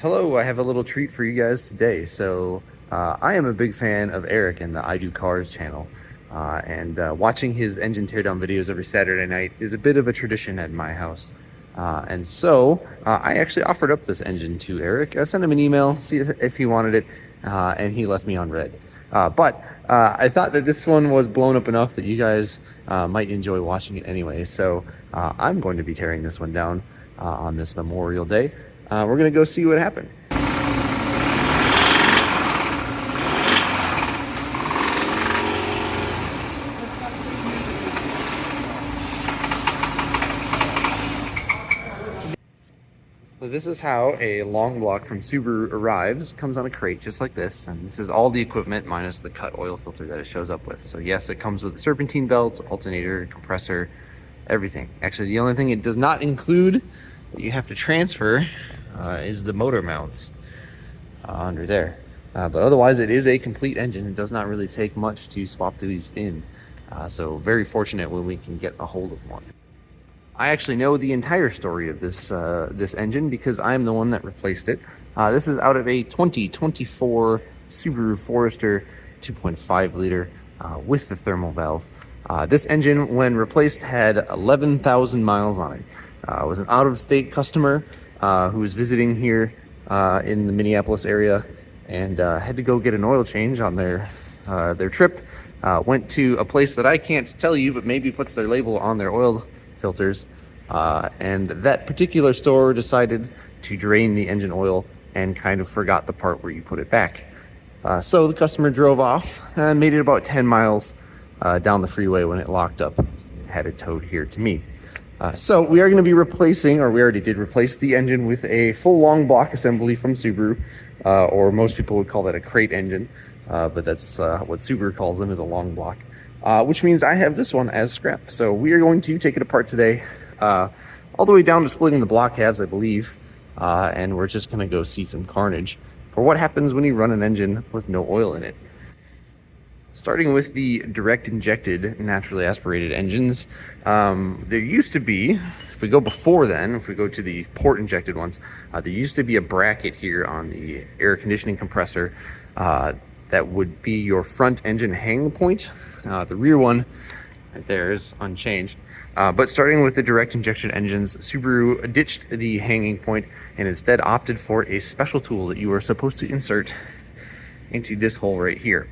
Hello, I have a little treat for you guys today. I am a big fan of Eric and the I Do Cars channel. Watching his engine teardown videos every Saturday night is a bit of a tradition at my house. I actually offered up this engine to Eric. I sent him an email, see if he wanted it, and he left me on red. I thought that this one was blown up enough that you guys might enjoy watching it anyway. I'm going to be tearing this one down on this Memorial Day. We're going to go see what happened. So this is how a long block from Subaru arrives. It comes on a crate just like this, and this is all the equipment minus the cut oil filter that it shows up with. So yes, it comes with a serpentine belt, alternator, compressor, everything. Actually, the only thing it does not include that you have to transfer is the motor mounts under there. But otherwise, it is a complete engine. It does not really take much to swap these in. So very fortunate when we can get a hold of one. I actually know the entire story of this engine because I'm the one that replaced it. This is out of a 2024 Subaru Forester 2.5 liter with the thermal valve. This engine, when replaced, had 11,000 miles on it. It was an out-of-state customer who was visiting here in the Minneapolis area and had to go get an oil change on their trip. Went to a place that I can't tell you, but maybe puts their label on their oil filters, and that particular store decided to drain the engine oil and kind of forgot the part where you put it back. So the customer drove off and made it about 10 miles down the freeway when it locked up, had it towed here to me. So we are going to be replacing, or we already did replace, the engine with a full long block assembly from Subaru, or most people would call that a crate engine, but that's what Subaru calls them, is a long block. Which means I have this one as scrap. So we are going to take it apart today, all the way down to splitting the block halves, I believe, and we're just going to go see some carnage for what happens when you run an engine with no oil in it. Starting with the direct injected, naturally aspirated engines, there used to be, if we go before then, if we go to the port injected ones, there used to be a bracket here on the air conditioning compressor that would be your front engine hang point. The rear one right there is unchanged. But starting with the direct injection engines, Subaru ditched the hanging point and instead opted for a special tool that you are supposed to insert into this hole right here.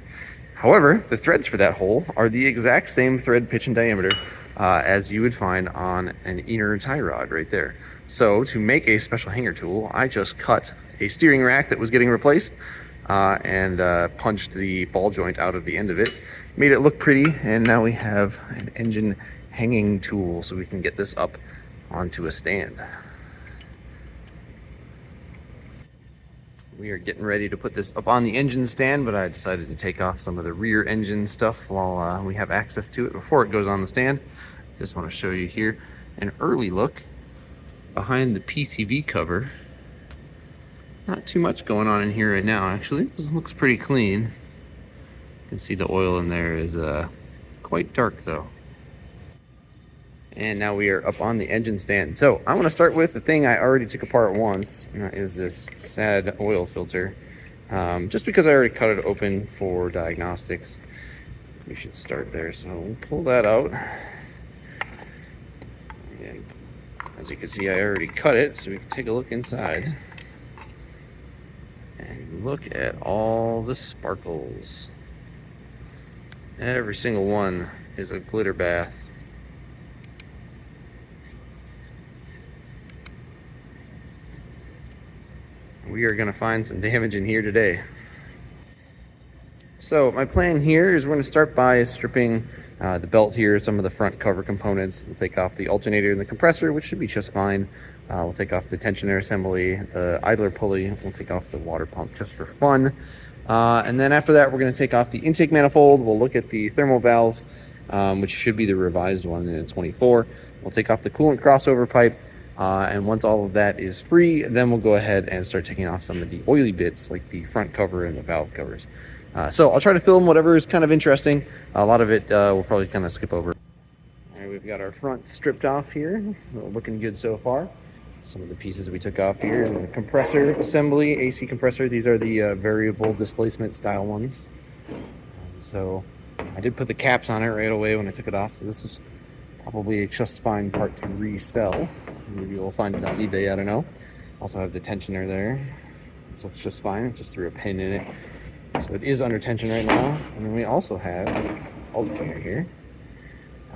However, the threads for that hole are the exact same thread pitch and diameter as you would find on an inner tie rod right there. So to make a special hanger tool, I just cut a steering rack that was getting replaced and punched the ball joint out of the end of it, made it look pretty, and now we have an engine hanging tool so we can get this up onto a stand. We are getting ready to put this up on the engine stand, but I decided to take off some of the rear engine stuff while we have access to it before it goes on the stand. Just want to show you here an early look behind the PCV cover. Not too much going on in here right now, actually. This looks pretty clean. You can see the oil in there is quite dark though. And now we are up on the engine stand. So I want to start with the thing I already took apart once, and that is this sad oil filter. Just because I already cut it open for diagnostics, we should start there. So we'll pull that out. And as you can see, I already cut it, so we can take a look inside. And look at all the sparkles. Every single one is a glitter bath. We are going to find some damage in here today. So my plan here is we're going to start by stripping the belt here, some of the front cover components. We'll take off the alternator and the compressor, which should be just fine. We'll take off the tensioner assembly, the idler pulley. We'll take off the water pump just for fun. And then after that, we're going to take off the intake manifold. We'll look at the thermal valve, which should be the revised one in 24. We'll take off the coolant crossover pipe. And once all of that is free, then we'll go ahead and start taking off some of the oily bits like the front cover and the valve covers. So I'll try to film whatever is kind of interesting. A lot of it we'll probably kind of skip over. All right, we've got our front stripped off here. Looking good so far. some of the pieces we took off here. And the compressor assembly, AC compressor. These are the variable displacement style ones. So I did put the caps on it right away when I took it off. So this is probably a just fine part to resell. Maybe we'll find it on eBay, I don't know. Also have the tensioner there. This looks just fine. I just threw a pin in it. So it is under tension right now. And then we also have an alternator here.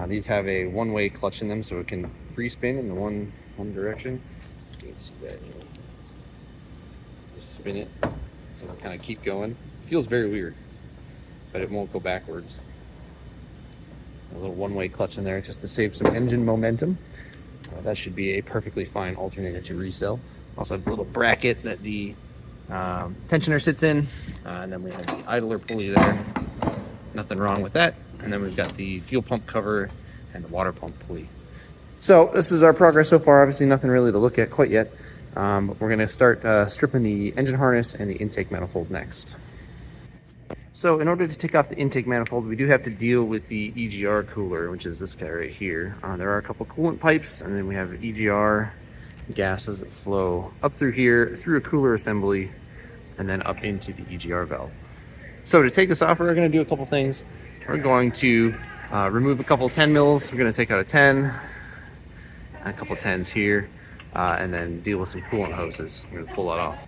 These have a one-way clutch in them, so it can free spin in the one direction. You can see that. Just spin it, and it'll kind of keep going. It feels very weird, but it won't go backwards. A little one-way clutch in there just to save some engine momentum. That should be a perfectly fine alternator to resell. Also have a little bracket that the tensioner sits in, and then we have the idler pulley there. Nothing wrong with that. And then we've got the fuel pump cover and the water pump pulley. So this is our progress so far. Obviously nothing really to look at quite yet. But we're going to start stripping the engine harness and the intake manifold next. So in order to take off the intake manifold, we do have to deal with the EGR cooler, which is this guy right here. There are a couple coolant pipes, and then we have EGR gases that flow up through here, through a cooler assembly, and then up into the EGR valve. So to take this off, we're going to do a couple things. We're going to remove a couple 10 mils. We're going to take out a 10, a couple 10s here, and then deal with some coolant hoses. We're going to pull that off.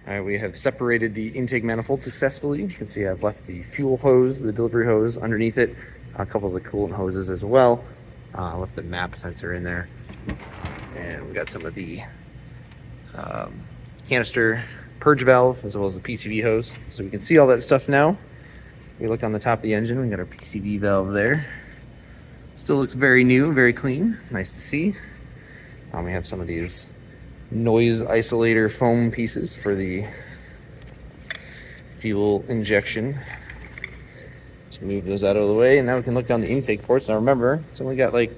All right, we have separated the intake manifold successfully. You can see I've left the fuel hose, the delivery hose underneath it, a couple of the coolant hoses as well. I left the map sensor in there. And we got some of the canister purge valve as well as the PCV hose. So we can see all that stuff now. We look on the top of the engine, we got our PCV valve there. Still looks very new, very clean. Nice to see. We have some of these noise isolator foam pieces for the fuel injection. Just move those out of the way, and now we can look down the intake ports. Now remember, it's only got like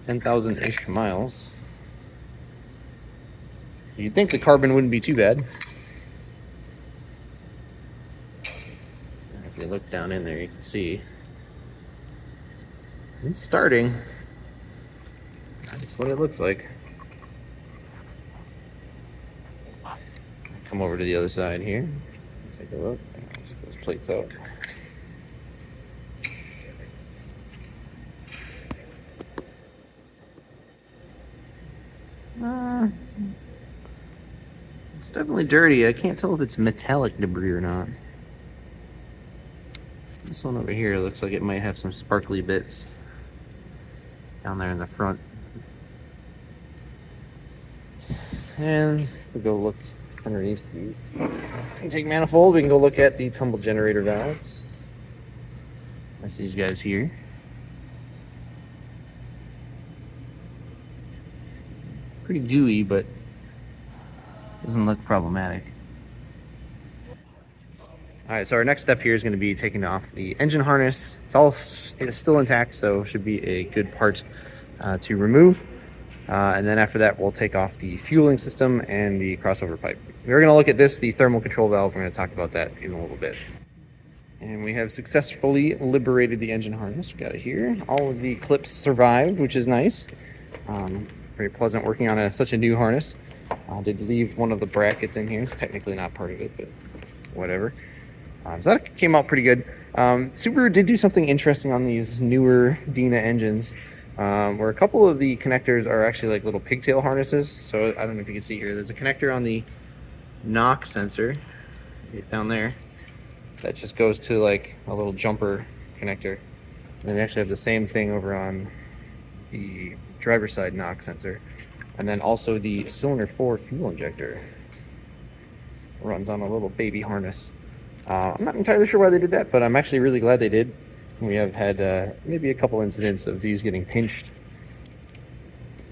10,000-ish miles. You'd think the carbon wouldn't be too bad. If you look down in there, you can see it's starting. That's what it looks like. Come over to the other side here. Take a look. I'll take those plates out. It's definitely dirty. I can't tell if it's metallic debris or not. This one over here looks like it might have some sparkly bits down there in the front. And if we go look underneath the intake manifold, we can go look at the tumble generator valves. That's these guys here. Pretty gooey, but doesn't look problematic. All right, so our next step here is going to be taking off the engine harness. It's still intact, so should be a good part to remove. And then after that, we'll take off the fueling system and the crossover pipe. We're going to look at this, the thermal control valve. We're going to talk about that in a little bit. And we have successfully liberated the engine harness. We got it here. All of the clips survived, which is nice. Very pleasant working on such a new harness. I did leave one of the brackets in here. It's technically not part of it, but whatever. So that came out pretty good. Subaru did do something interesting on these newer Dina engines, where a couple of the connectors are actually like little pigtail harnesses. So I don't know if you can see here. There's a connector on the knock sensor down there that just goes to like a little jumper connector. And then we actually have the same thing over on the driver's side knock sensor. And then also the cylinder 4 fuel injector runs on a little baby harness. I'm not entirely sure why they did that, but I'm actually really glad they did. We have had maybe a couple incidents of these getting pinched.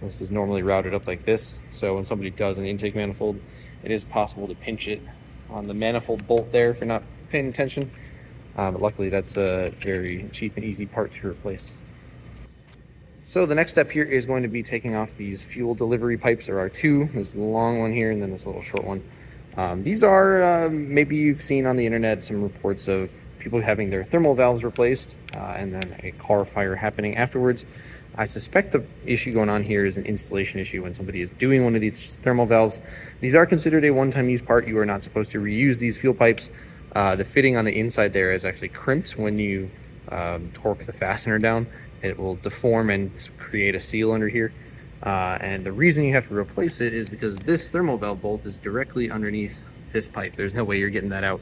This is normally routed up like this, so when somebody does an intake manifold, it is possible to pinch it on the manifold bolt there if you're not paying attention. But luckily that's a very cheap and easy part to replace. So the next step here is going to be taking off these fuel delivery pipes. There are two, this long one here and then this little short one. These are, maybe you've seen on the internet some reports of people having their thermal valves replaced and then a car fire happening afterwards. I suspect the issue going on here is an installation issue when somebody is doing one of these thermal valves. These are considered a one-time use part. You are not supposed to reuse these fuel pipes. The fitting on the inside there is actually crimped when you torque the fastener down. It will deform and create a seal under here. And the reason you have to replace it is because this thermal valve bolt is directly underneath this pipe. There's no way you're getting that out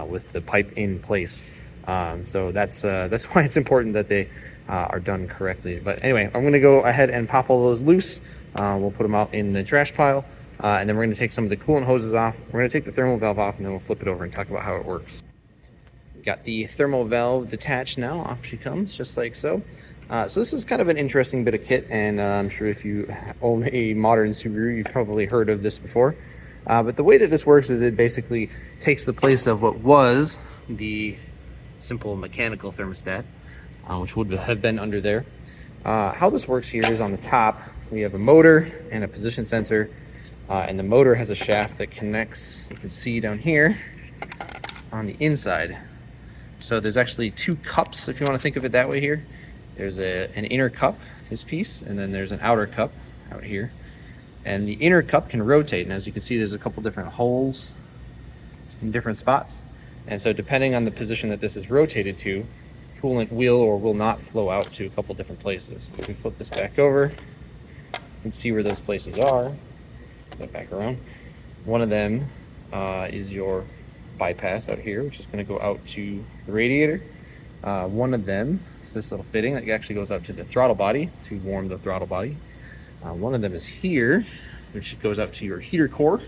with the pipe in place. So that's why it's important that they are done correctly. But anyway, I'm going to go ahead and pop all those loose. We'll put them out in the trash pile, and then we're going to take some of the coolant hoses off. We're going to take the thermal valve off, and then we'll flip it over and talk about how it works. Got the thermal valve detached now. Off she comes, just like so. So this is kind of an interesting bit of kit, and I'm sure if you own a modern Subaru, you've probably heard of this before. But the way that this works is it basically takes the place of what was the simple mechanical thermostat, which would have been under there. How this works here is on the top, we have a motor and a position sensor, and the motor has a shaft that connects, you can see down here, on the inside. So there's actually two cups, if you want to think of it that way here. There's an inner cup, this piece, and then there's an outer cup out here. And the inner cup can rotate, and as you can see, there's a couple different holes in different spots. And so depending on the position that this is rotated to, coolant will or will not flow out to a couple different places. If we flip this back over, you can see where those places are. Flip that back around. One of them is your bypass out here, which is going to go out to the radiator. One of them is this little fitting that actually goes out to the throttle body to warm the throttle body. One of them is here, which goes out to your heater core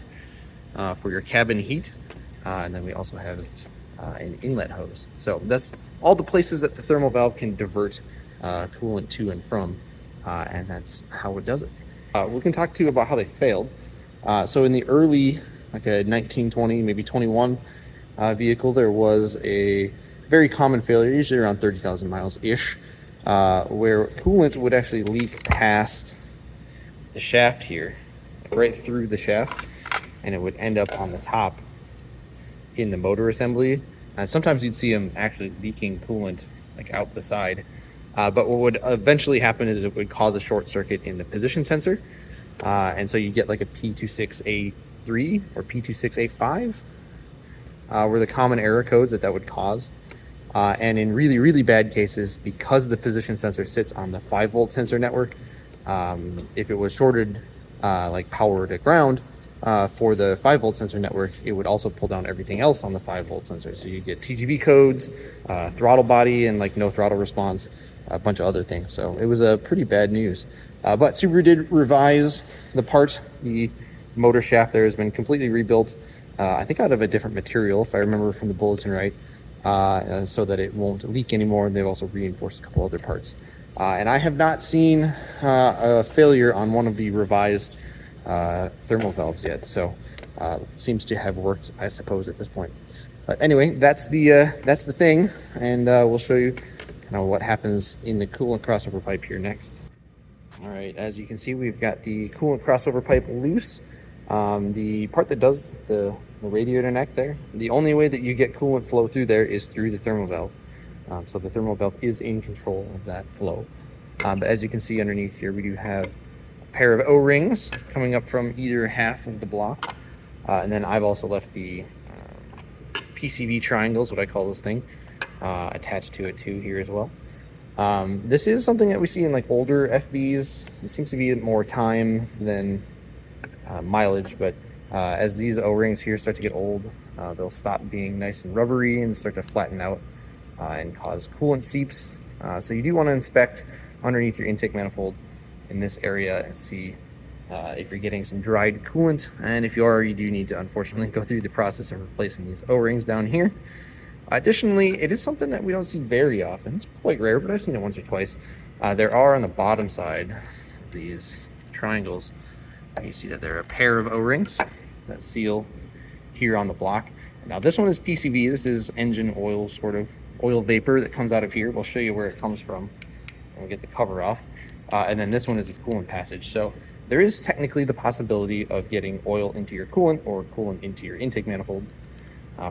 for your cabin heat. And then we also have an inlet hose. So that's all the places that the thermal valve can divert coolant to and from, and that's how it does it. We can talk to you about how they failed. So in the early, like a 1920, maybe 21 vehicle, there was a very common failure, usually around 30,000 miles-ish, where coolant would actually leak past the shaft here, right through the shaft, and it would end up on the top in the motor assembly. And sometimes you'd see them actually leaking coolant like out the side. But what would eventually happen is it would cause a short circuit in the position sensor. And so you get like a P26A3 or P26A5 were the common error codes that would cause. And in really, really bad cases, because the position sensor sits on the 5-volt sensor network, if it was shorted like power to ground for the 5-volt sensor network, it would also pull down everything else on the 5-volt sensor. So you get TGV codes, throttle body, and like no throttle response, a bunch of other things. So it was a pretty bad news. But Subaru did revise the part. The motor shaft there has been completely rebuilt, I think out of a different material, if I remember from the bulletin right, so that it won't leak anymore. They've also reinforced a couple other parts. And I have not seen a failure on one of the revised thermal valves yet, so seems to have worked, I suppose, at this point. But anyway, that's the thing, and we'll show you kind of what happens in the coolant crossover pipe here next. All right, as you can see, we've got the coolant crossover pipe loose. The part that does the radiator neck there, the only way that you get coolant flow through there is through the thermal valve. So the thermal valve is in control of that flow. But as you can see underneath here, we do have a pair of O-rings coming up from either half of the block. And then I've also left the PCV triangles, what I call this thing, attached to it too here as well. This is something that we see in like older FBs. It seems to be more time than mileage, but as these O-rings here start to get old, they'll stop being nice and rubbery and start to flatten out and cause coolant seeps. So you do want to inspect underneath your intake manifold in this area and see if you're getting some dried coolant. And if you are, you do need to unfortunately go through the process of replacing these O-rings down here. Additionally, it is something that we don't see very often. It's quite rare, but I've seen it once or twice. There are on the bottom side of these triangles, you see that there are a pair of O-rings that seal here on the block. Now this one is PCV. This is engine oil, sort of oil vapor that comes out of here. We'll show you where it comes from when we get the cover off. And then this one is a coolant passage. So there is technically the possibility of getting oil into your coolant or coolant into your intake manifold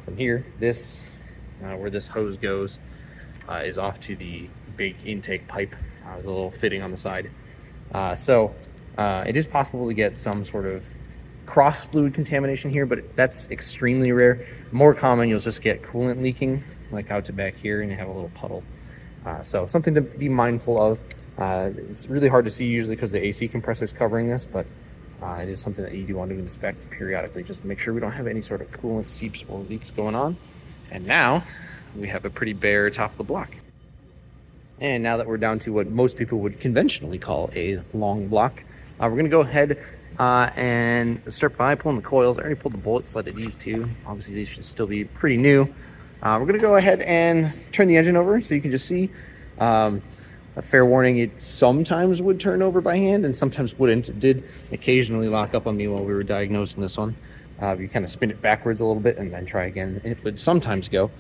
from here. This, where this hose goes, is off to the big intake pipe with a little fitting on the side. So it is possible to get some sort of cross fluid contamination here, but that's extremely rare. More common, you'll just get coolant leaking, like out to back here, and you have a little puddle. So something to be mindful of. It's really hard to see usually because the AC compressor is covering this, but it is something that you do want to inspect periodically just to make sure we don't have any sort of coolant seeps or leaks going on. And now we have a pretty bare top of the block. And now that we're down to what most people would conventionally call a long block, we're going to go ahead and start by pulling the coils. I already pulled the bolts out of these two. Obviously, these should still be pretty new. We're going to go ahead and turn the engine over so you can just see. A fair warning, it sometimes would turn over by hand and sometimes wouldn't. It did occasionally lock up on me while we were diagnosing this one. You kind of spin it backwards a little bit and then try again. It would sometimes go.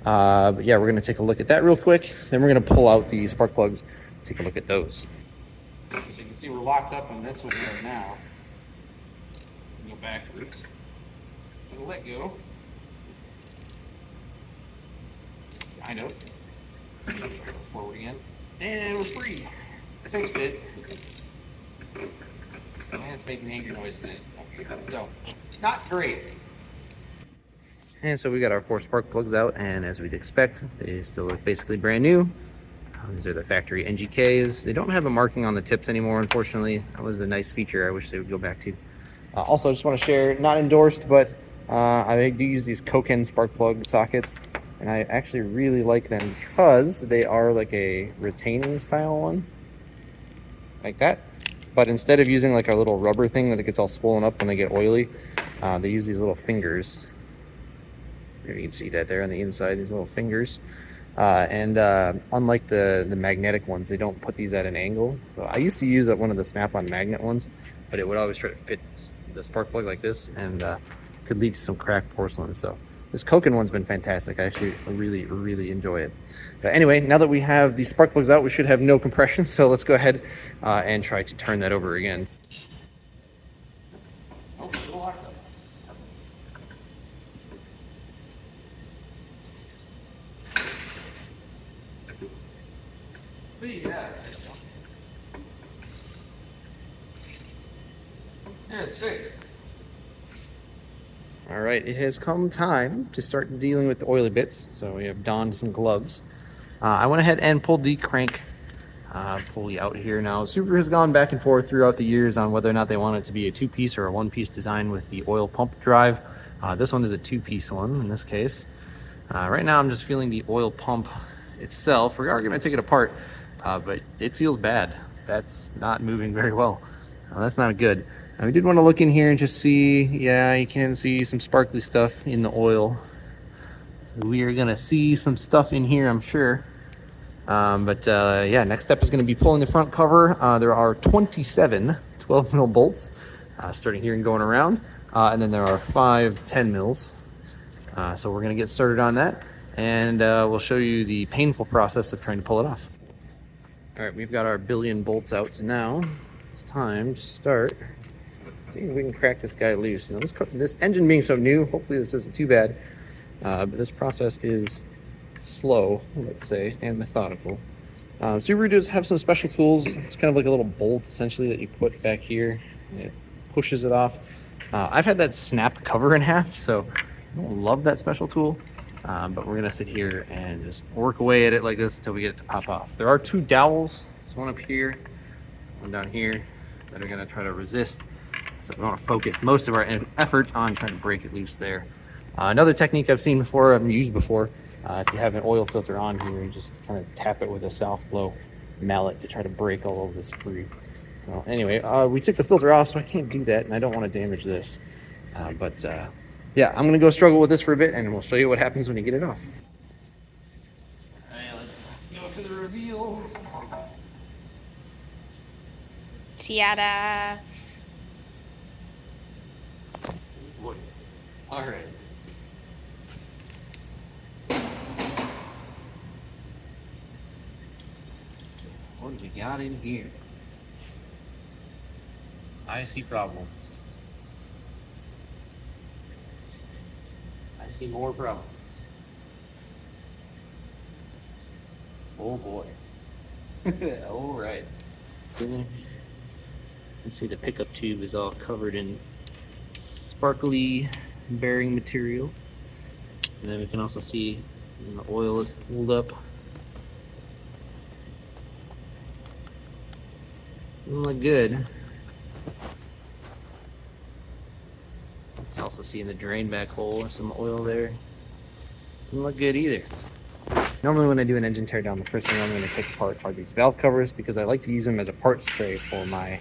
But yeah, we're going to take a look at that real quick. Then we're going to pull out the spark plugs, take a look at those. So you can see we're locked up on this one right now. Go backwards. I'm going to let go. Kind of. Go forward again. And we're free. I fixed it. And it's making angry noises and stuff. So, not great. And so we got our 4 spark plugs out, and as we'd expect, they still look basically brand new. These are the factory NGKs. They don't have a marking on the tips anymore, unfortunately. That was a nice feature I wish they would go back to. Also, I just want to share, not endorsed, but I do use these Koken spark plug sockets, and I actually really like them because they are like a retaining style one, like that. But instead of using like a little rubber thing that it gets all swollen up when they get oily, they use these little fingers. You can see that there on the inside, these little fingers. Unlike the magnetic ones, they don't put these at an angle. So I used to use one of the snap-on magnet ones, but it would always try to fit the spark plug like this, and could lead to some cracked porcelain. So this Koken one's been fantastic. I actually really enjoy it. But anyway, now that we have the spark plugs out, we should have no compression. So let's go ahead and try to turn that over again. Yeah, it's fixed. All right, it has come time to start dealing with the oily bits. So we have donned some gloves. I went ahead and pulled the crank pulley out here. Now, Subaru has gone back and forth throughout the years on whether or not they want it to be a 2-piece or a 1-piece design with the oil pump drive. This one is a 2-piece one in this case. Right now, I'm just feeling the oil pump itself. We are going to take it apart. But it feels bad. That's not moving very well. That's not good. We did want to look in here and just see, yeah, you can see some sparkly stuff in the oil. So we are going to see some stuff in here, I'm sure. Yeah, next step is going to be pulling the front cover. There are 27 12-mil bolts starting here and going around. And then there are 5 10-mils. So we're going to get started on that. And we'll show you the painful process of trying to pull it off. All right, we've got our billion bolts out, so now it's time to start. See if we can crack this guy loose. Now, this engine being so new, hopefully this isn't too bad, but this process is slow, let's say, and methodical. Subaru does have some special tools. It's kind of like a little bolt, essentially, that you put back here. It pushes it off. I've had that snap cover in half, so I don't love that special tool. But we're gonna sit here and just work away at it like this until we get it to pop off. There are 2 dowels. There's one up here, one down here, that are gonna try to resist. So we want to focus most of our effort on trying to break it loose there. Another technique I've seen before, I've used before, if you have an oil filter on here, you just kind of tap it with a south blow mallet to try to break all of this free. Well, anyway, we took the filter off, so I can't do that, and I don't want to damage this. Yeah, I'm gonna go struggle with this for a bit, and we'll show you what happens when you get it off. All right, let's go for the reveal. Ta-da! Boy. All right. What do we got in here? I see problems. I see more problems. Oh boy. All right. You can see the pickup tube is all covered in sparkly bearing material. And then we can also see the oil is pulled up. Doesn't look good. Let's also see in the drain back hole some oil there. Doesn't look good either. Normally when I do an engine tear down, the first thing I'm going to take apart are these valve covers because I like to use them as a part tray for my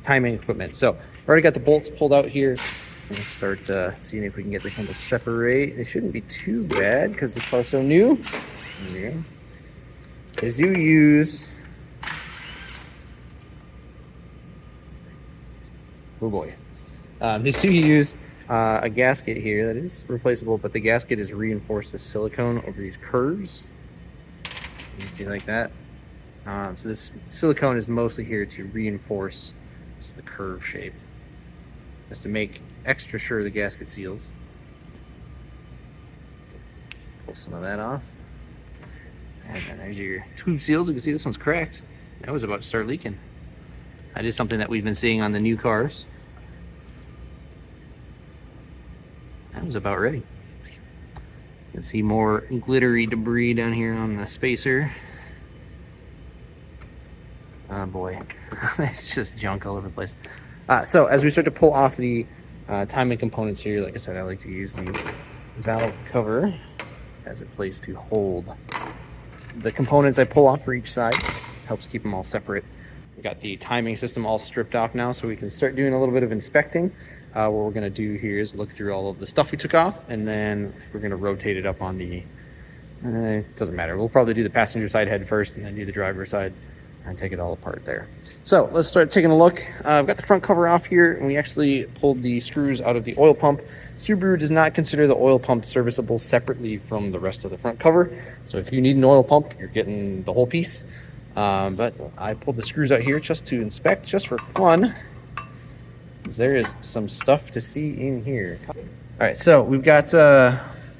timing equipment. So I've already got the bolts pulled out here. I'm going to start seeing if we can get this one to separate. It shouldn't be too bad because the car's so new. There we go. These do use... Oh boy. These do use a gasket here that is replaceable, but the gasket is reinforced with silicone over these curves. You can see like that. So this silicone is mostly here to reinforce just the curve shape, just to make extra sure the gasket seals. Pull some of that off. And then there's your tube seals. You can see this one's cracked. That was about to start leaking. That is something that we've been seeing on the new cars. That was about ready. You can see more glittery debris down here on the spacer. Oh boy, it's just junk all over the place. So as we start to pull off the timing components here, like I said, I like to use the valve cover as a place to hold the components I pull off for each side. Helps keep them all separate. We got the timing system all stripped off now, so we can start doing a little bit of inspecting. What we're going to do here is look through all of the stuff we took off, and then we're going to rotate it up on the... it doesn't matter. We'll probably do the passenger side head first, and then do the driver's side, and take it all apart there. So let's start taking a look. I've got the front cover off here, and we actually pulled the screws out of the oil pump. Subaru does not consider the oil pump serviceable separately from the rest of the front cover. So if you need an oil pump, you're getting the whole piece. But I pulled the screws out here just to inspect, just for fun, because there is some stuff to see in here. All right, so we've got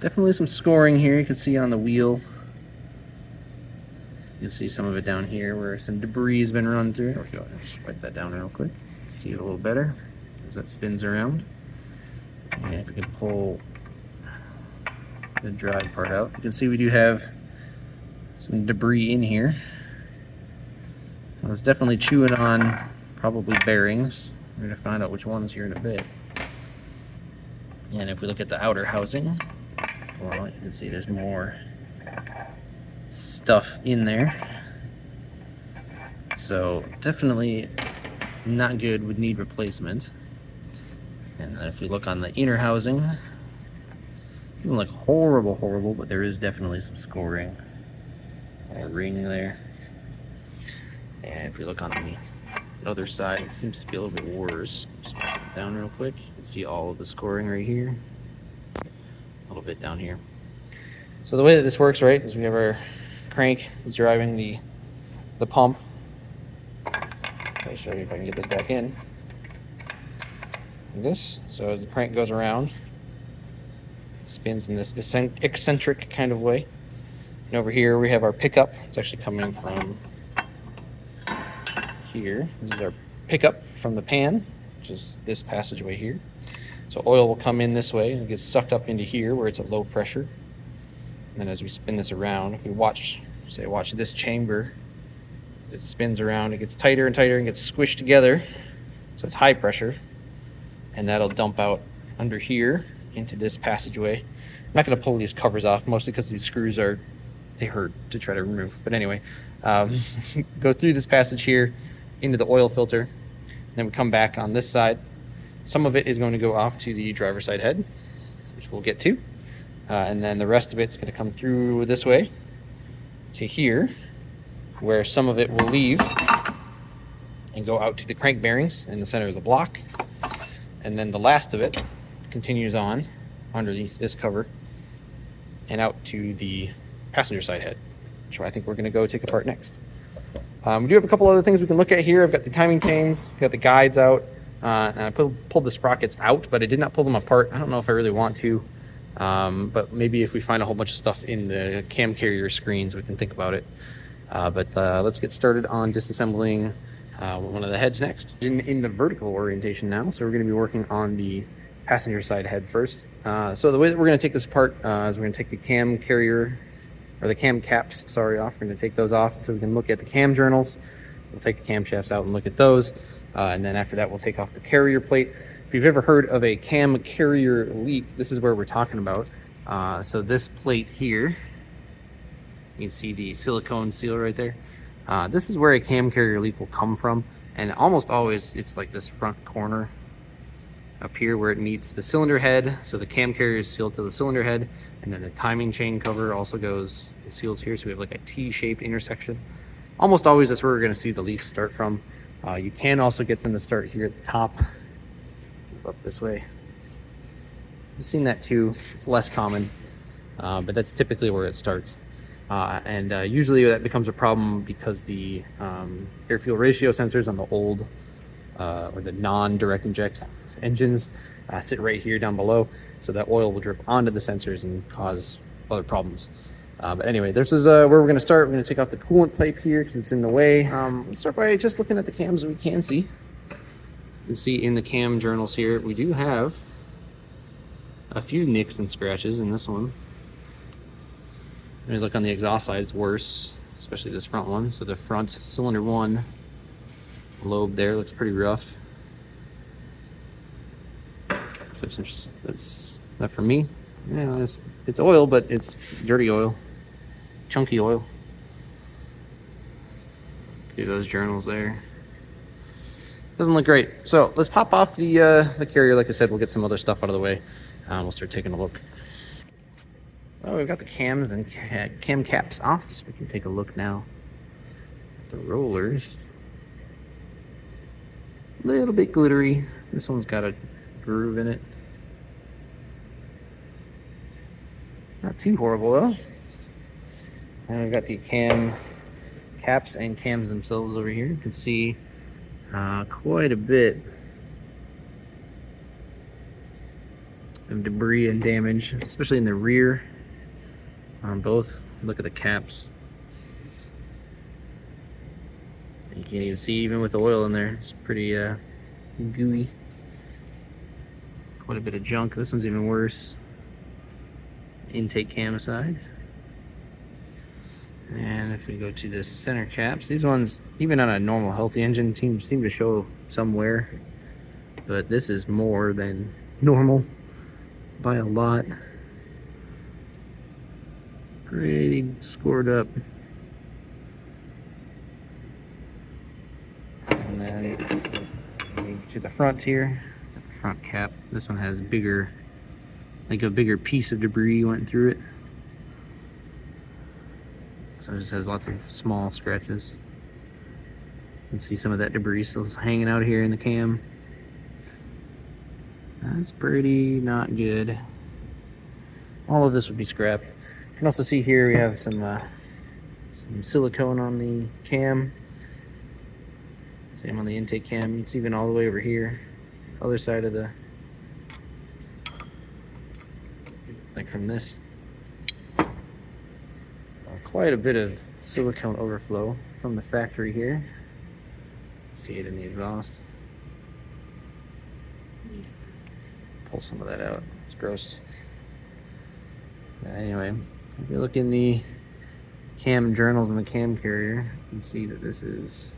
definitely some scoring here. You can see on the wheel. You'll see some of it down here where some debris has been run through. There we go. Just wipe that down real quick. See it a little better as that spins around. And if we can pull the drive part out, you can see we do have some debris in here. I was definitely chewing on probably bearings. We're going to find out which ones here in a bit. And if we look at the outer housing, well, you can see there's more stuff in there. So definitely not good, would need replacement. And then if we look on the inner housing, it doesn't look horrible, but there is definitely some scoring. A ring there. And if we look on the other side, it seems to be a little bit worse. Just put it down real quick. You can see all of the scoring right here. A little bit down here. So the way that this works, right, is we have our crank is driving the pump. Let me show you if I can get this back in. And this, so as the crank goes around, it spins in this eccentric kind of way. And over here we have our pickup. It's actually coming from here. This is our pickup from the pan, which is this passageway here. So oil will come in this way and it gets sucked up into here where it's at low pressure. And then as we spin this around, if we watch this chamber, as it spins around, it gets tighter and tighter and gets squished together. So it's high pressure. And that'll dump out under here into this passageway. I'm not going to pull these covers off, mostly because these screws they hurt to try to remove. But anyway, go through this passage here into the oil filter. Then we come back on this side. Some of it is going to go off to the driver's side head, which we'll get to. And then the rest of it's going to come through this way to here, where some of it will leave and go out to the crank bearings in the center of the block. And then the last of it continues on underneath this cover and out to the passenger side head, which I think we're going to go take apart next. We do have a couple other things we can look at here. I've got the timing chains, got the guides out, and I pulled the sprockets out, but I did not pull them apart. I don't know if I really want to, but maybe if we find a whole bunch of stuff in the cam carrier screens, we can think about it. But let's get started on disassembling one of the heads next. In the vertical orientation now, so we're going to be working on the passenger side head first. So the way that we're going to take this apart is we're going to take the cam carrier, or the cam caps, sorry, off. We're going to take those off so we can look at the cam journals. We'll take the camshafts out and look at those. And then after that, we'll take off the carrier plate. If you've ever heard of a cam carrier leak, this is where we're talking about. So this plate here, you can see the silicone seal right there. This is where a cam carrier leak will come from. And almost always it's like this front corner up here where it meets the cylinder head. So the cam carrier is sealed to the cylinder head, and then the timing chain cover also goes, it seals here. So we have like a T-shaped intersection. Almost always that's where we're going to see the leaks start from. You can also get them to start here at the top. Move up this way. I've seen that too. It's less common, but that's typically where it starts. And usually that becomes a problem because the air fuel ratio sensors on the old or the non-direct inject engines sit right here down below, so that oil will drip onto the sensors and cause other problems. But anyway, this is where we're going to start. We're going to take off the coolant pipe here because it's in the way. Let's start by just looking at the cams that we can see. You can see in the cam journals here, we do have a few nicks and scratches in this one. When you look on the exhaust side, it's worse, especially this front one. So the front cylinder one lobe there looks pretty rough. That's not for me. Yeah, it's oil, but it's dirty oil, chunky oil. Do those journals there. Doesn't look great. So let's pop off the carrier. Like I said, we'll get some other stuff out of the way. We'll start taking a look. Well, we've got the cams and cam caps off, so we can take a look now at the rollers. A little bit glittery. This one's got a groove in it. Not too horrible though. And we've got the cam caps and cams themselves over here. You can see quite a bit of debris and damage, especially in the rear on both. Look at the caps. You can't even see, even with the oil in there, it's pretty gooey. Quite a bit of junk. This one's even worse. Intake cam aside. And if we go to the center caps, these ones, even on a normal healthy engine, seem to show some wear, but this is more than normal by a lot. Pretty scored up. And then move to the front here. At the front cap, this one has bigger, like a bigger piece of debris went through it. So it just has lots of small scratches. You can see some of that debris still hanging out here in the cam. That's pretty not good. All of this would be scrap. You can also see here we have some silicone on the cam. Same on the intake cam. It's even all the way over here, other side of the, like from this. Quite a bit of silicone overflow from the factory here. See it in the exhaust. Pull some of that out. It's gross. Anyway, if you look in the cam journals and the cam carrier, you can see that this is,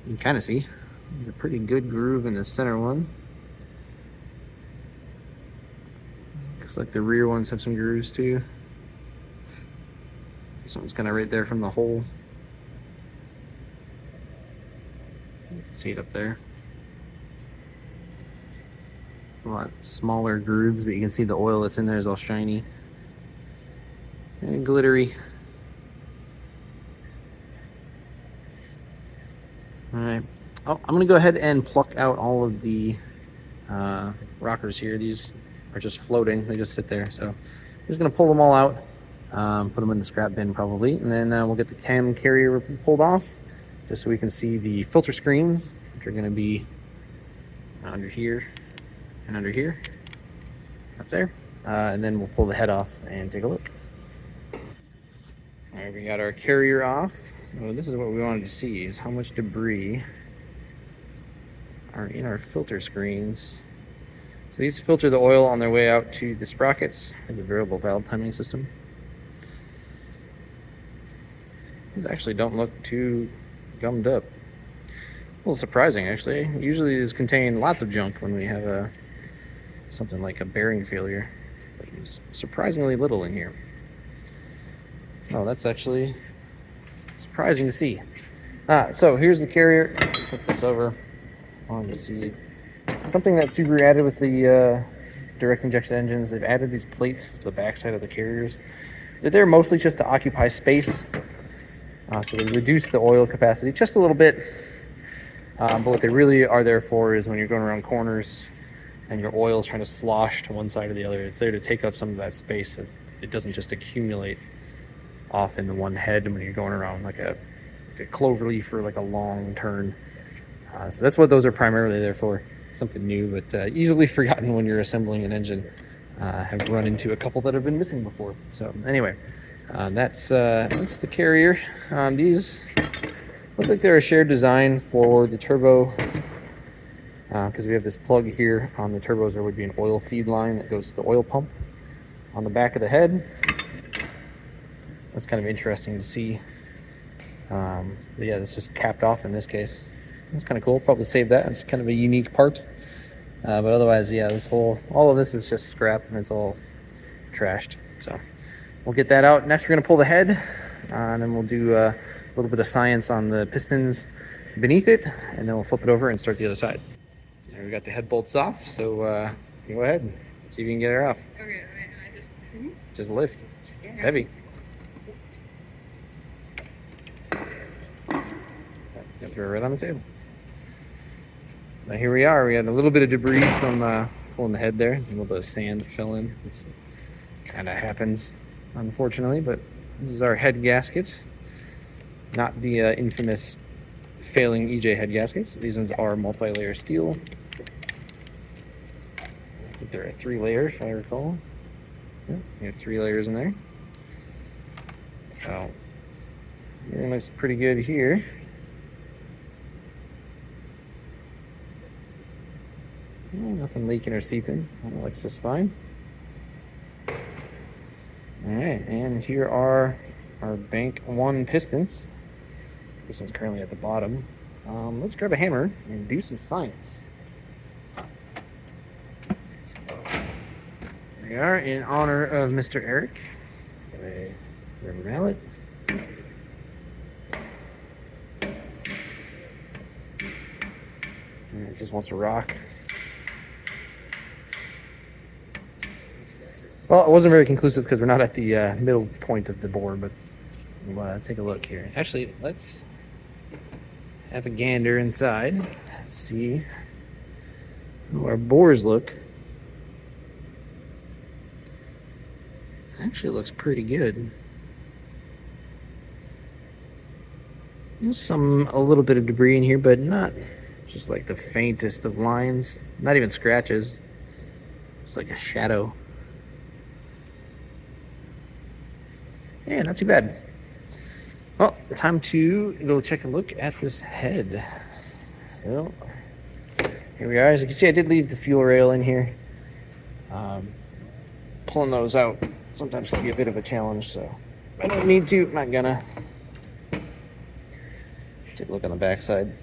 you can kind of see, there's a pretty good groove in the center one. Looks like the rear ones have some grooves too. This one's kind of right there from the hole. You can see it up there. A lot smaller grooves, but you can see the oil that's in there is all shiny and glittery. All right. Oh, I'm gonna go ahead and pluck out all of the rockers here. These are just floating; they just sit there. So I'm just gonna pull them all out, put them in the scrap bin probably, and then we'll get the cam carrier pulled off, just so we can see the filter screens, which are gonna be under here and under here, up there, and then we'll pull the head off and take a look. All right, Alright, we got our carrier off. So this is what we wanted to see, is how much debris are in our filter screens. So these filter the oil on their way out to the sprockets and the variable valve timing system. These actually don't look too gummed up. A little surprising, actually. Usually these contain lots of junk when we have something like a bearing failure. But there's surprisingly little in here. Oh, that's actually surprising to see. So here's the carrier. Flip this over. I want to see something that Subaru added with the direct injection engines. They've added these plates to the backside of the carriers. They're there mostly just to occupy space. So they reduce the oil capacity just a little bit. But what they really are there for is when you're going around corners and your oil is trying to slosh to one side or the other. It's there to take up some of that space so it doesn't just accumulate off in the one head when you're going around like a clover leaf or like a long turn. So that's what those are primarily there for. Something new, but easily forgotten when you're assembling an engine. Have run into a couple that have been missing before. So anyway, that's the carrier. These look like they're a shared design for the turbo, because we have this plug here on the turbos. There would be an oil feed line that goes to the oil pump on the back of the head. That's kind of interesting to see. But yeah, this just capped off in this case. That's kind of cool. Probably save that. It's kind of a unique part. But otherwise, yeah, all of this is just scrap and it's all trashed. So we'll get that out. Next, we're going to pull the head, and then we'll do a little bit of science on the pistons beneath it, and then we'll flip it over and start the other side. There, we got the head bolts off, so go ahead and see if you can get her off. Okay, I just lift. It's heavy. Throw it right on the table. Now here we are. We had a little bit of debris from pulling the head there. A little bit of sand that fell in. It kind of happens, unfortunately, but this is our head gasket. Not the infamous failing EJ head gaskets. These ones are multi-layer steel. I think there are 3 layers, if I recall. Yeah, we have 3 layers in there. So everything looks pretty good here. Nothing leaking or seeping. That looks just fine. All right, and here are our bank 1 pistons. This one's currently at the bottom. Let's grab a hammer and do some science. There we are, in honor of Mr. Eric. Got a rubber mallet. And it just wants to rock. Well, it wasn't very conclusive because we're not at the middle point of the bore, but we'll take a look here. Actually, let's have a gander inside, see how our bores look. Actually, it looks pretty good. There's a little bit of debris in here, but not just like the faintest of lines. Not even scratches. It's like a shadow. Yeah, not too bad. Well, time to go take a look at this head. So, here we are. As you can see, I did leave the fuel rail in here. Pulling those out sometimes can be a bit of a challenge, so I don't need to. I'm not gonna. Take a look on the backside.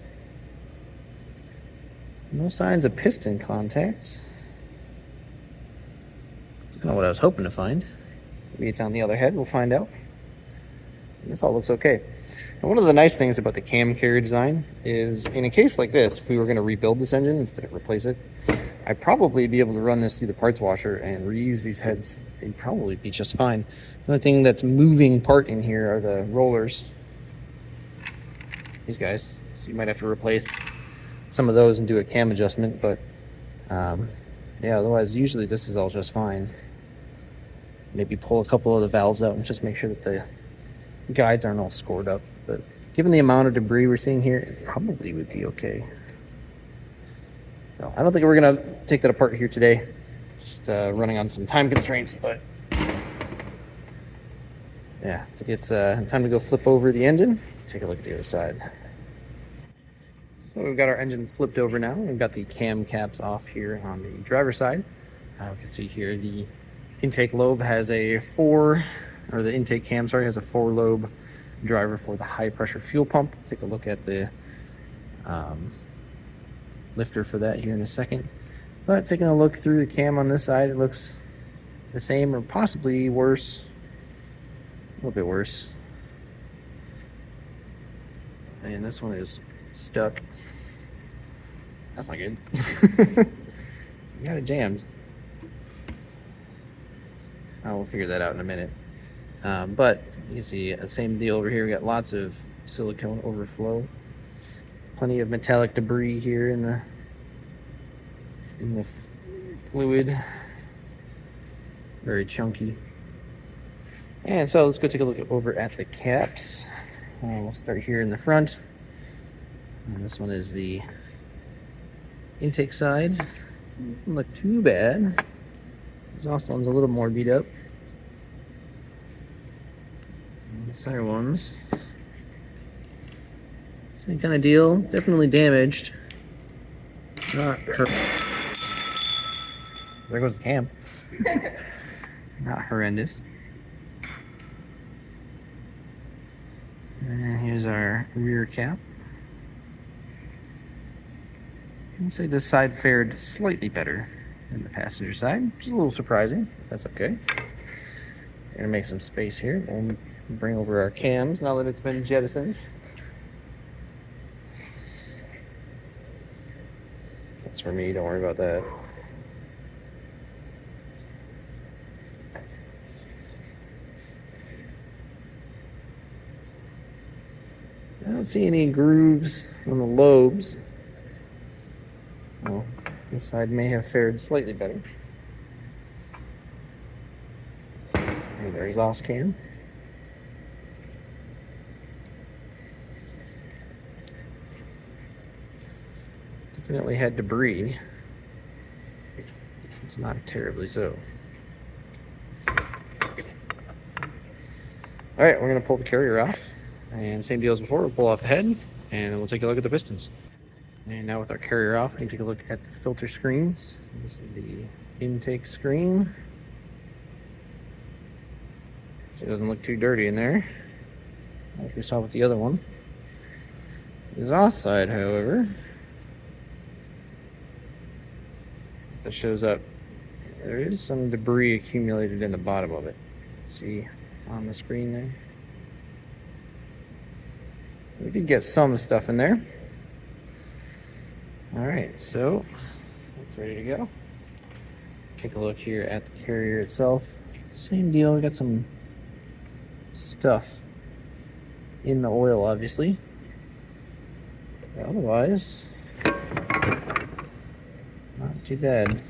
No signs of piston contacts. That's kind of what I was hoping to find. Maybe it's on the other head. We'll find out. This all looks okay. And one of the nice things about the cam carrier design is, in a case like this, if we were going to rebuild this engine instead of replace it, I'd probably be able to run this through the parts washer and reuse these heads. They'd probably be just fine. The only thing that's moving part in here are the rollers. These guys. So you might have to replace some of those and do a cam adjustment, but yeah, otherwise usually this is all just fine. Maybe pull a couple of the valves out and just make sure that the guides aren't all scored up, but given the amount of debris we're seeing here, it probably would be okay. So I don't think we're gonna take that apart here today, just running on some time constraints, but Yeah, I think it's time to go flip over the engine. Take a look at the other side. So we've got our engine flipped over now. We've got the cam caps off here on the driver's side. We can see here the intake lobe has a the intake cam, sorry, has a 4-lobe driver for the high pressure fuel pump. Take a look at the lifter for that here in a second. But taking a look through the cam on this side, it looks the same or possibly worse. A little bit worse. And this one is stuck. That's not good. You got it jammed. We'll figure that out in a minute. But you can see the same deal over here. We got lots of silicone overflow. Plenty of metallic debris here in the fluid. Very chunky. And so let's go take a look over at the caps. We'll start here in the front. And this one is the intake side. Doesn't look too bad. Exhaust one's a little more beat up. And the center ones, same kind of deal. Definitely damaged. Not hurt. There goes the cam. Not horrendous. And here's our rear cap. I'd say this side fared slightly better than the passenger side, which is a little surprising, but that's okay. We're gonna make some space here and bring over our cams now that it's been jettisoned. That's for me, don't worry about that. I don't see any grooves on the lobes. Well, this side may have fared slightly better. There's our exhaust cam. Definitely had debris. It's not terribly so. Alright, we're going to pull the carrier off. And same deal as before, we'll pull off the head and then we'll take a look at the pistons. And now with our carrier off, we can take a look at the filter screens. This is the intake screen. So it doesn't look too dirty in there, like we saw with the other one. The exhaust side, however, that shows up. There is some debris accumulated in the bottom of it. See on the screen there. We did get some stuff in there. Alright, so it's ready to go. Take a look here at the carrier itself. Same deal, we got some stuff in the oil, obviously. But otherwise, not too bad.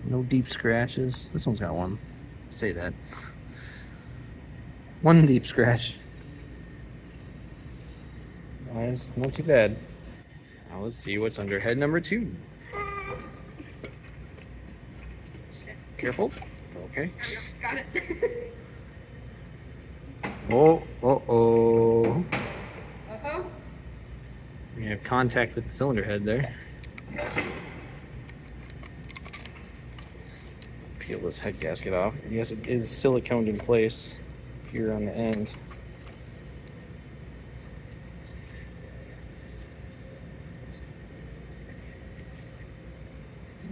No deep scratches. This one's got one. Say that. One deep scratch. Otherwise, not too bad. Now let's see what's under head number 2. Careful. Okay. Got it. Oh. Uh-huh. We have contact with the cylinder head there. Peel this head gasket off. Yes, it is siliconed in place here on the end.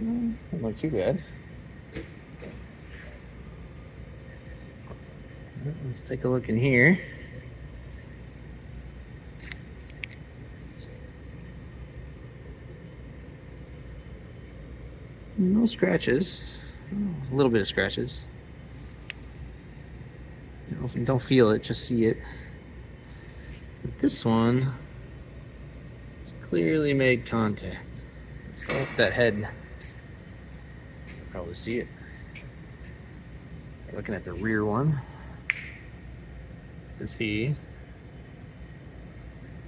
Doesn't look too bad. Let's take a look in here. No scratches. A little bit of scratches. Don't feel it, just see it. But this one has clearly made contact. Let's go up that head. Probably see it. Looking at the rear one. You see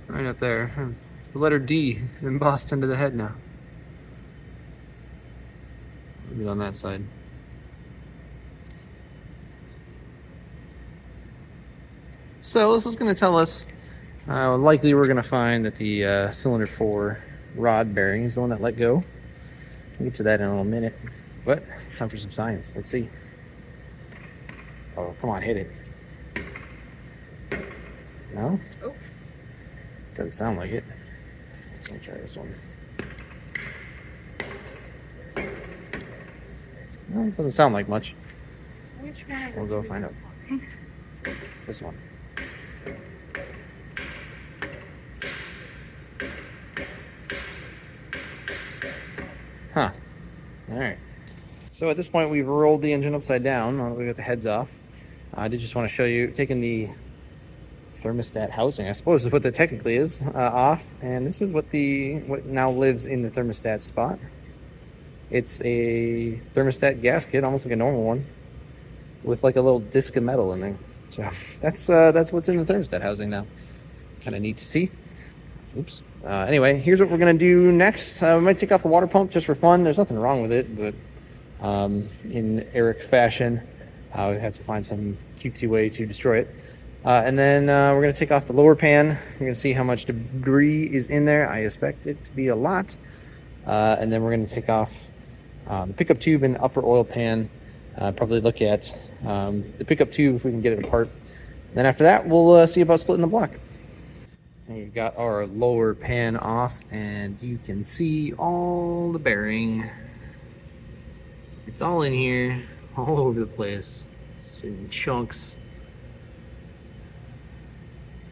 right up there, the letter D embossed into the head now. Leave it on that side. So this is going to tell us, likely we're going to find that the cylinder 4 rod bearing is the one that let go. We'll get to that in a little minute. But time for some science. Let's see. Oh, come on, hit it. No? Oh. Doesn't sound like it. Let's try this one. No, it doesn't sound like much. Which one? We'll go find out. This one. Huh. All right. So at this point, we've rolled the engine upside down. We got the heads off. I did just want to show you, taking the thermostat housing, I suppose is what that technically is, off. And this is what now lives in the thermostat spot. It's a thermostat gasket, almost like a normal one, with like a little disc of metal in there. So that's what's in the thermostat housing now. Kind of neat to see. Oops. Anyway, here's what we're gonna do next. We might take off the water pump just for fun. There's nothing wrong with it, but in Eric fashion, we have to find some cutesy way to destroy it. And then we're gonna take off the lower pan. We're gonna see how much debris is in there. I expect it to be a lot. And then we're gonna take off the pickup tube and upper oil pan. Probably look at the pickup tube if we can get it apart. Then after that, we'll see about splitting the block. And we've got our lower pan off, and you can see all the bearing. It's all in here, all over the place. It's in chunks.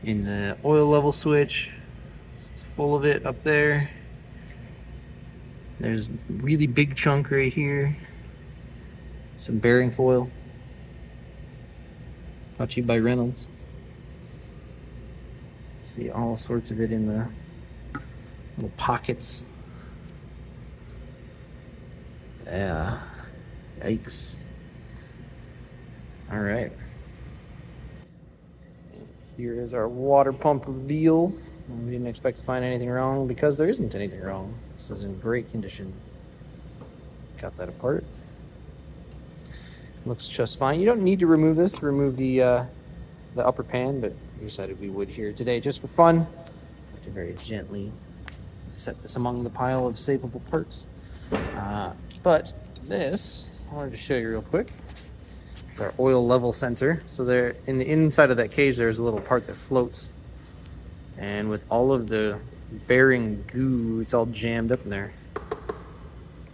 In the oil level switch, it's full of it up there. There's a really big chunk right here. Some bearing foil. Brought to you by Reynolds. See all sorts of it in the little pockets. Yeah. Yikes. All right. Here is our water pump reveal. We didn't expect to find anything wrong because there isn't anything wrong. This is in great condition. Got that apart. Looks just fine. You don't need to remove this to remove the upper pan, but we decided we would here today just for fun. Have to very gently set this among the pile of savable parts. But this, I wanted to show you real quick. It's our oil level sensor. So there, in the inside of that cage, there's a little part that floats. And with all of the bearing goo, it's all jammed up in there.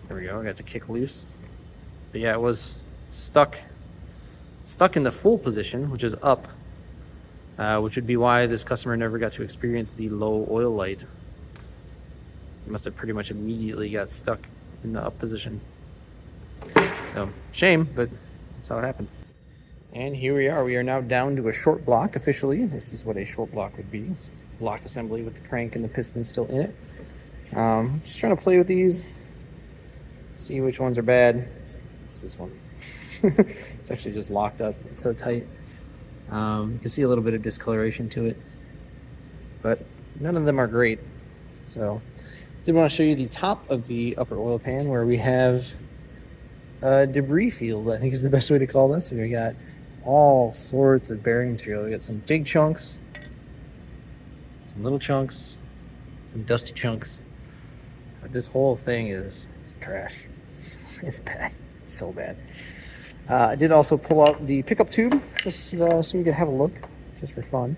There we go, I got to kick loose. But yeah, it was stuck in the full position, which is up, which would be why this customer never got to experience the low oil light. He must have pretty much immediately got stuck in the up position. So, shame, but that's how it happened. And here we are. We are now down to a short block officially. This is what a short block would be. It's a block assembly with the crank and the piston still in it. Just trying to play with these, see which ones are bad. It's this one. It's actually just locked up. It's so tight. You can see a little bit of discoloration to it, but none of them are great. So I did want to show you the top of the upper oil pan where we have a debris field, I think is the best way to call this. We got all sorts of bearing material. We got some big chunks, some little chunks, some dusty chunks. But this whole thing is trash. It's bad. It's so bad. I did also pull out the pickup tube just so we could have a look, just for fun.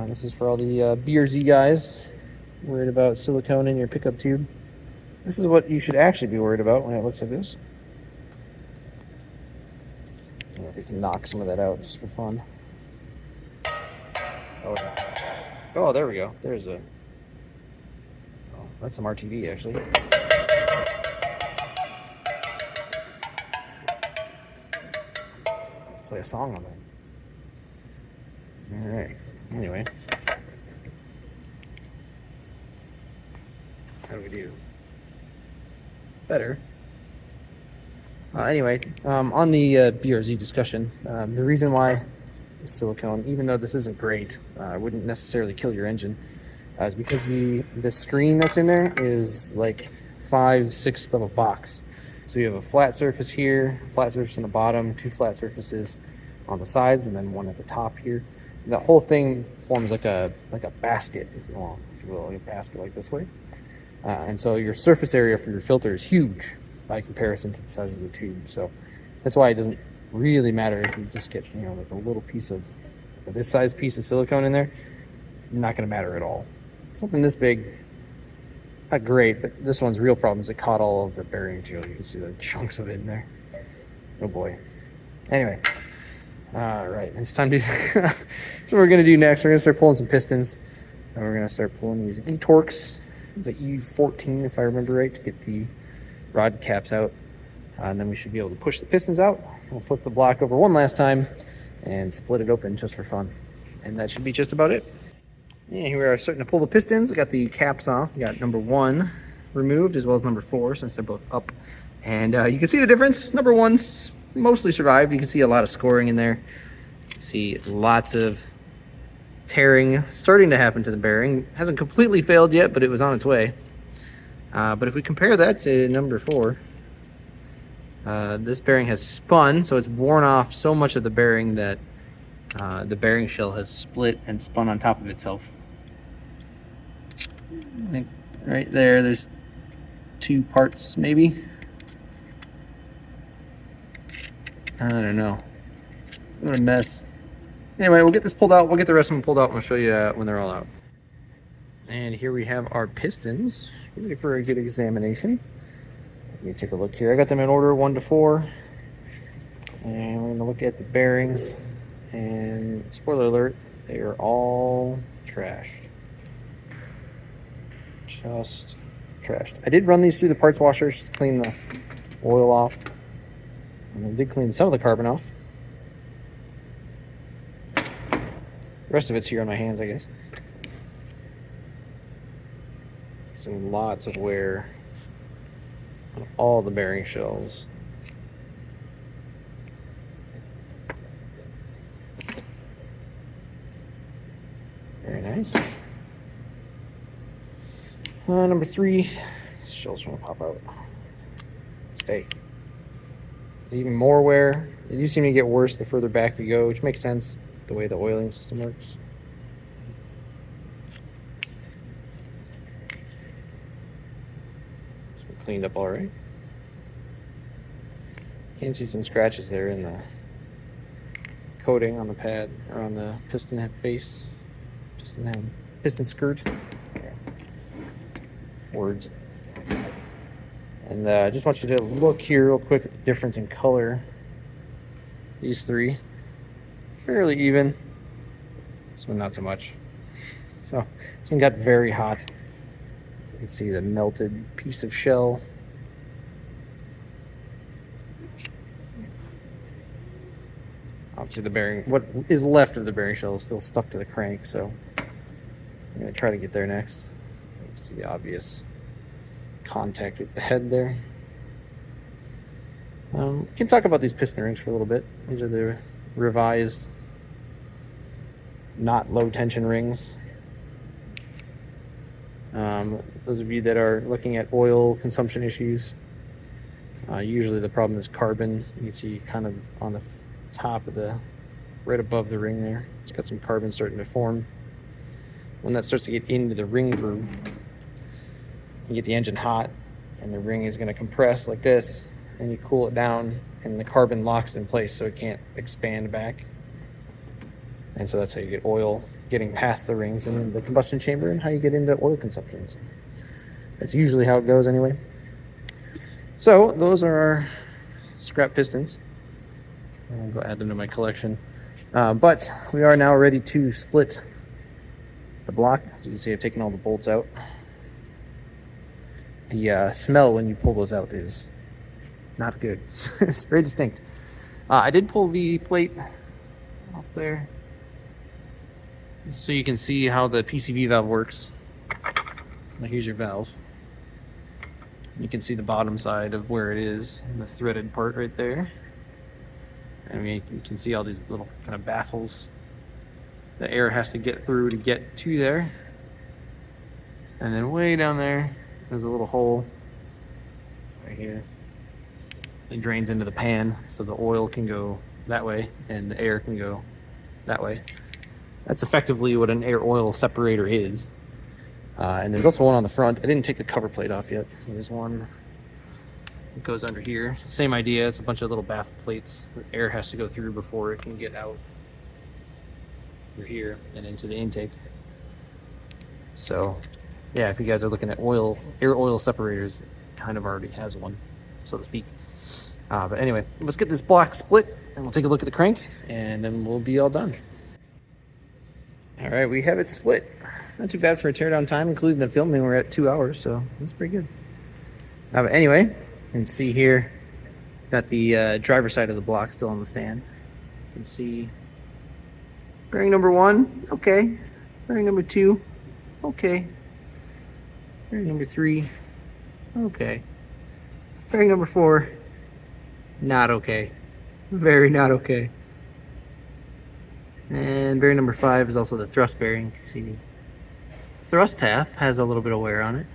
This is for all the BRZ guys worried about silicone in your pickup tube. This is what you should actually be worried about when it looks like this. I don't know if we can knock some of that out just for fun. Oh, there we go. There's a... Oh, that's some RTV actually. Play a song on that. All right. Anyway, how do we do? Better. Anyway, on the BRZ discussion, the reason why the silicone, even though this isn't great, wouldn't necessarily kill your engine, is because the screen that's in there is like 5/6 of a box. So you have a flat surface here, flat surface on the bottom, 2 flat surfaces on the sides, and then one at the top here. And that whole thing forms like a basket, if you will, like a basket like this way. And so your surface area for your filter is huge by comparison to the size of the tube. So that's why it doesn't really matter if you just get, you know, like a little piece of this size piece of silicone in there. Not going to matter at all. Something this big, not great, but this one's real problem is it caught all of the bearing material. You can see the chunks of it in there. Oh boy. Anyway, all right, it's time to. So what we're going to do next, we're going to start pulling some pistons, and we're going to start pulling these E-Torques. It's like E14, if I remember right, to get the rod caps out, and then we should be able to push the pistons out. We'll flip the block over one last time and split it open just for fun, and that should be just about it. And here we are starting to pull the pistons. We got the caps off. We got number 1 removed as well as number 4, since they're both up. And you can see the difference. Number 1's mostly survived. You can see a lot of scoring in there. You can see lots of tearing starting to happen to the bearing. Hasn't completely failed yet, but it was on its way. But if we compare that to number 4, this bearing has spun, so it's worn off so much of the bearing that the bearing shell has split and spun on top of itself. I think right there's 2 parts maybe. I don't know. What a mess. Anyway, we'll get this pulled out. We'll get the rest of them pulled out and we'll show you when they're all out. And here we have our pistons, ready for a good examination. Let me take a look here. I got them in order 1 to 4. And we're going to look at the bearings. And spoiler alert, they are all trashed. Just trashed. I did run these through the parts washer just to clean the oil off. And I did clean some of the carbon off. The rest of it's here on my hands, I guess. Some lots of wear on all the bearing shells. Very nice. Number 3, this shell's trying to pop out. Stay. Even more wear. They do seem to get worse the further back we go, which makes sense the way the oiling system works. So cleaned up all right. You can see some scratches there in the coating on the pad, or on the piston head face. Piston skirt. Words. And I just want you to look here real quick at the difference in color. These 3, fairly even. This one not so much. So this one got very hot. You can see the melted piece of shell. Obviously the bearing, what is left of the bearing shell is still stuck to the crank, so I'm going to try to get there next. You can see the obvious contact with the head there. We can talk about these piston rings for a little bit. These are the revised, not low tension rings. Those of you that are looking at oil consumption issues, usually the problem is carbon. You can see kind of on the top of the, right above the ring there, it's got some carbon starting to form. When that starts to get into the ring groove, you get the engine hot and the ring is going to compress like this, and you cool it down and the carbon locks in place so it can't expand back. And so that's how you get oil getting past the rings and in the combustion chamber, and how you get into oil consumption. So that's usually how it goes anyway. So those are our scrap pistons. I'll go add them to my collection. But we are now ready to split the block. As you can see, I've taken all the bolts out. The smell when you pull those out is not good. It's very distinct. I did pull the plate off there, so you can see how the PCV valve works. Now here's your valve. You can see the bottom side of where it is, the threaded part right there. I mean, you can see all these little kind of baffles the air has to get through to get to there. And then way down there, there's a little hole right here. It drains into the pan, so the oil can go that way and the air can go that way. That's effectively what an air oil separator is. And there's also one on the front. I didn't take the cover plate off yet. There's one that goes under here. Same idea. It's a bunch of little baffle plates that air has to go through before it can get out through here and into the intake. So yeah, if you guys are looking at air oil separators, it kind of already has one, so to speak. But anyway, let's get this block split and we'll take a look at the crank and then we'll be all done. All right, we have it split. Not too bad for a teardown time, including the filming. We're at 2 hours, so that's pretty good. But anyway, you can see here, got the driver's side of the block still on the stand. You can see bearing number 1, okay. Bearing number 2, okay. Bearing number 3, okay. Bearing number 4, not okay. Very not okay. And bearing number 5 is also the thrust bearing. You can see the thrust half has a little bit of wear on it,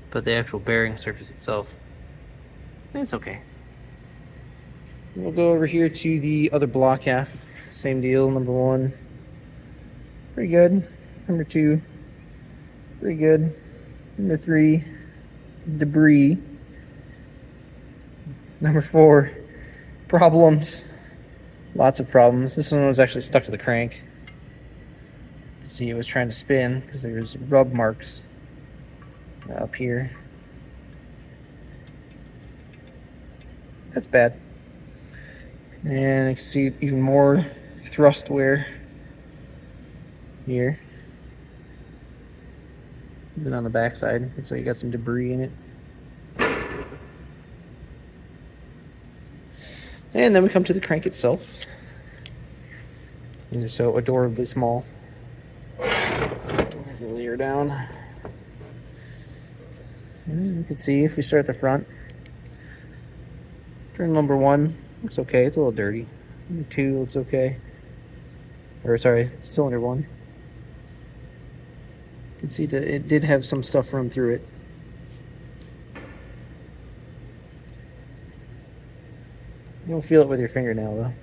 but the actual bearing surface itself, it's okay. We'll go over here to the other block half. Same deal. Number 1, pretty good. Number 2, pretty good. Number 3, debris. Number 4, problems. Lots of problems. This one was actually stuck to the crank. See, it was trying to spin because there's rub marks up here. That's bad. And you can see even more thrust wear here. Even on the back side, looks like you got some debris in it. And then we come to the crank itself. These are so adorably small. Layer down. And you can see if we start at the front. Turn number 1 looks okay. It's a little dirty. Number 2 looks okay. Or sorry, cylinder 1. You can see that it did have some stuff run through it. You don't feel it with your fingernail though.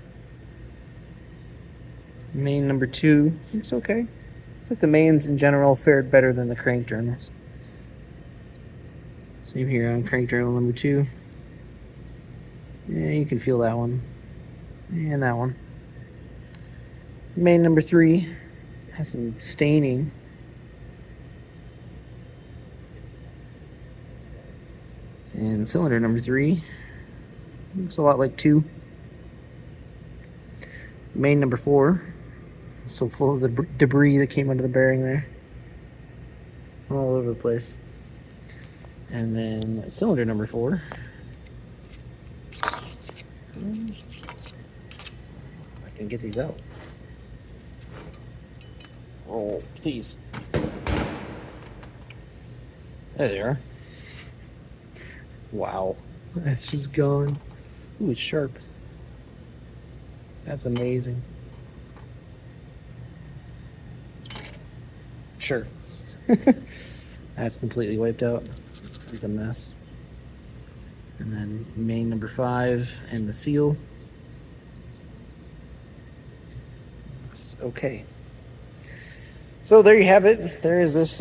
Main number 2 looks okay. It's like the mains in general fared better than the crank journals. Same here on crank journal number 2. Yeah, you can feel that one. And that one. Main number 3 has some staining. And cylinder number 3 looks a lot like 2. Main number 4 is still full of the debris that came under the bearing there. All over the place. And then cylinder number 4. I can get these out. Oh, please. There they are. Wow. That's just gone. Ooh, it's sharp. That's amazing. Sure. That's completely wiped out. It's a mess. And then main number 5 and the seal. Looks okay. So there you have it. There is this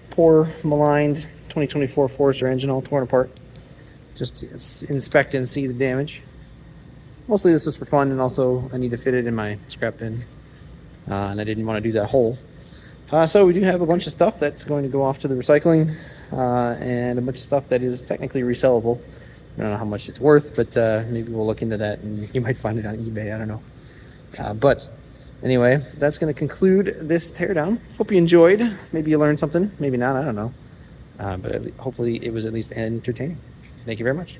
poor, maligned 2024 Forester engine all torn apart. Just to inspect and see the damage. Mostly this was for fun, and also I need to fit it in my scrap bin. And I didn't want to do that whole. So we do have a bunch of stuff that's going to go off to the recycling, and a bunch of stuff that is technically resellable. I don't know how much it's worth, but maybe we'll look into that, and you might find it on eBay. I don't know. But anyway, that's going to conclude this teardown. Hope you enjoyed. Maybe you learned something. Maybe not. I don't know. But hopefully it was at least entertaining. Thank you very much.